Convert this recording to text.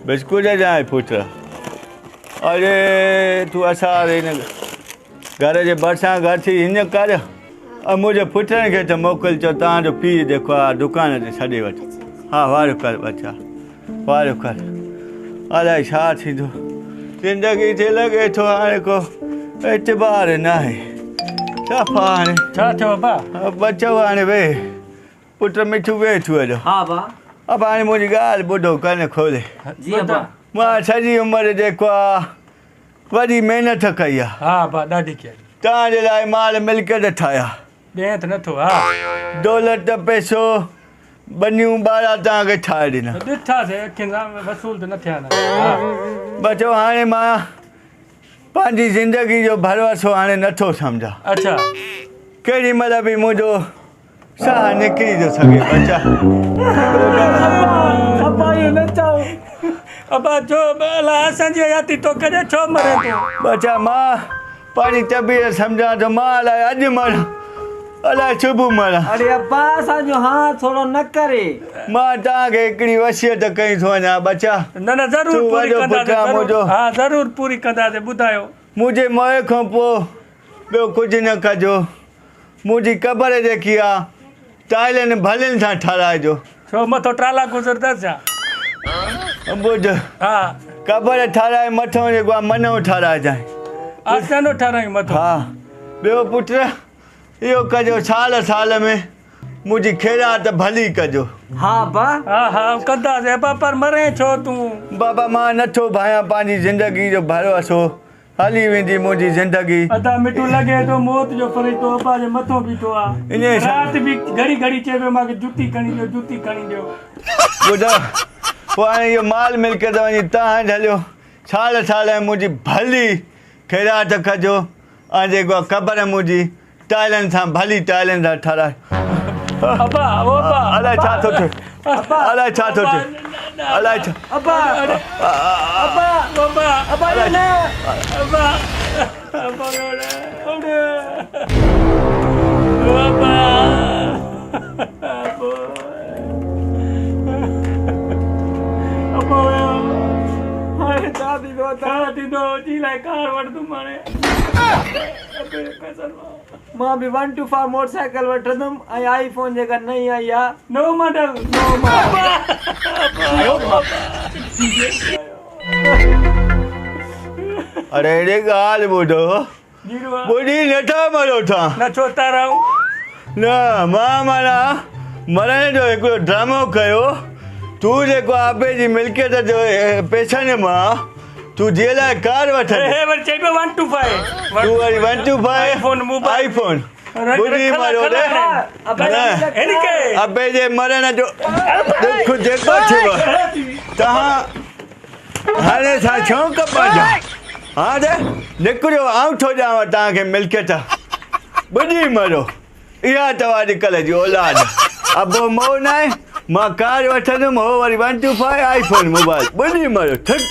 biscuit जाए पुत्र अरे तू असां हिन घर जे भरिसां घर थी हीअं कर मुंहिंजे पुटनि खे त मोकिल चओ तव्हांजो पीउ जेको आहे दुकान ते छॾे वठि हा वारो कर बच्चा वारो कर अलाए छा थींदो ज़िंदगी ते लॻे थो हाणे को एतबार न आहे सफ़ा हाणे छा थियो अब्बा बच्चो हाणे वेह पुट मिठू वेह तूं हेॾो हाँ बा अब हाणे मुंहिंजी ॻाल्हि ॿुधो कन खोले जी अब्बा मां सॼी उमिरि जेको आहे वॾी महिनत कई आहे हा अब्बा ॾाढी कई तव्हांजे लाइ माल मिल्कियत ठाहिया ॾियं त नथो हा दौलत पैसो बनियूं ॿारहं तव्हांखे ठाहे ॾिना ॾिठासीं अखियुनि सां वसूल त न थिया न हा बचो हाणे मां पंहिंजी ज़िंदगी जो भरोसो हाणे नथो सम्झां अच्छा केॾी महिल बि मुंहिंजो साह निकिरी थो सघे बच्चा अब्बा इहो न चओ अब्बा जो अलाए असांजी हयाती तो कॾहिं छो मरे तूं बच्चा मां पंहिंजी तबीअत सम्झां थो मां अलाए अॼु मरां अलाए सुबुह मरां अरे अब्बा असांजो हाँ थोड़ो न करे मां तव्हांखे हिकिड़ी वसियत कई थो वञा बच्चा न न ज़रूरु तूं पूरी वॾो पुटु आहे कंदासीं मुंहिंजो हा ज़रूरु पूरी कंदासीं ॿुधायो मुंहिंजे मोए खां पोइ ॿियो कुझु न कजो मुंहिंजी क़बर जेकी आहे टाइलनि भलियुनि सां ठाराइजो छो मथो ट्राला गुज़रंदसि छा ॿुध हा क़बर ठाराए मथां जेको आहे मनो ठाराइजांइ आसानो ठारायूं मथो हा ॿियो पुट इहो कजो साल साल में मुंहिंजी ख़ैरात भली कजो हाँ बा हा हा कंदासीं अब्बा पर मरे छो तूं बाबा मां नथो भायां पंहिंजी ज़िंदगी जो भरोसो हली वेंदी मुंहिंजी ज़िंदगी अदा मिठू लॻे थो मौत जो फ़रिश्तो अब्बा जे मथो बीठो आहे इन सां राति बि घड़ी घड़ी चए पियो मूंखे जुती खणी ॾियो जुती खणी ॾियो ॿुधो पोइ हाणे इहो माल मिल्कियत वञी तव्हां हलियो साल साल में मुंहिंजी भली ख़ैरात कजो ऐं जेको आहे क़बर मुंहिंजी टाइलनि सां भली टाइलनि सां ठाराए अब्बा ओ अब्बा अलाए छा थो थिए अलाए छा थो थिए अलाए छा अब्बा अब्बा अब्बा अब्बा ये ना अब्बा अब्बा अब्बा अब्बा हाणे छा थींदो जी लाइ कार वठंदुमि हाणे मां बि 125 मोटरसाइकिल वठंदुमि ऐं आईफोन जेका नई आई आहे नो मॉडल अरे हेॾे ॻाल्हि ॿुधो ॿुधी नथा मरो था न छो ताराऊं न मां माना मरण जो हिकिड़ो ड्रामो कयो तूं जेको अबे जी मिल्कियत जो पैसनि मां तूं जीअं लाइ कार वठंदे हे वरी चई पियो 125 तूं वरी 125 आईफोन मोबाइल आईफोन ॿुधी मरो रे अबे जे मरण जो दुख जेको थियो तव्हां हाणे छा शौक़ु पंहिंजा हाणे निकिरियो आउं थो ॾियांव तव्हांखे मिल्कियत ॿुधी मरो इहा अथव अॼुकल्ह जी औलाद अबो मो न आहे मां कार वठंदुमि हो वरी 125 आईफोन मोबाइल ॿुधी मरो ठिक